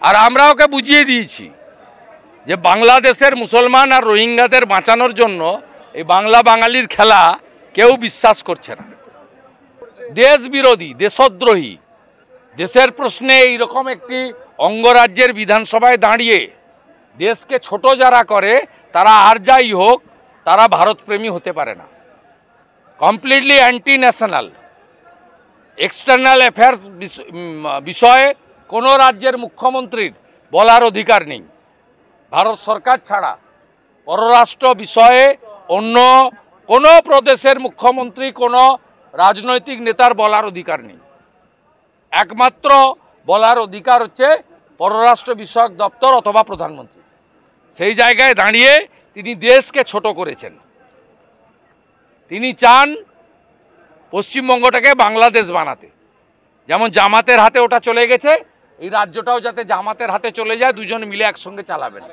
আর আমরা ওকে বুঝিয়ে দিয়েছি যে বাংলাদেশের মুসলমান আর রোহিঙ্গাদের বাঁচানোর জন্য এই বাংলা বাঙালির খেলা কেউ বিশ্বাস করছে না। দেশ বিরোধী, দেশদ্রোহী, দেশের প্রশ্নে এইরকম একটি অঙ্গরাজ্যের বিধানসভায় দাঁড়িয়ে দেশকে ছোট যারা করে তারা আর যাই হোক তারা ভারতপ্রেমী হতে পারে না। Completely anti national. External affairs বিষয়ে কোনো রাজ্যের মুখ্যমন্ত্রীর বলার অধিকার নেই, ভারত সরকার ছাড়া। পররাষ্ট্র বিষয়ে অন্য কোনো প্রদেশের মুখ্যমন্ত্রী, কোনো রাজনৈতিক নেতার বলার অধিকার নেই। একমাত্র বলার অধিকার হচ্ছে পররাষ্ট্র বিষয়ক দপ্তর অথবা প্রধানমন্ত্রী। সেই জায়গায় দাঁড়িয়ে তিনি দেশকে ছোট করেছেন। তিনি চান পশ্চিমবঙ্গটাকে বাংলাদেশ বানাতে। যেমন জামাতের হাতে ওটা চলে গেছে, এই রাজ্যটাও যাতে জামাতের হাতে চলে যায়, দুজন মিলে একসঙ্গে চালাবেন।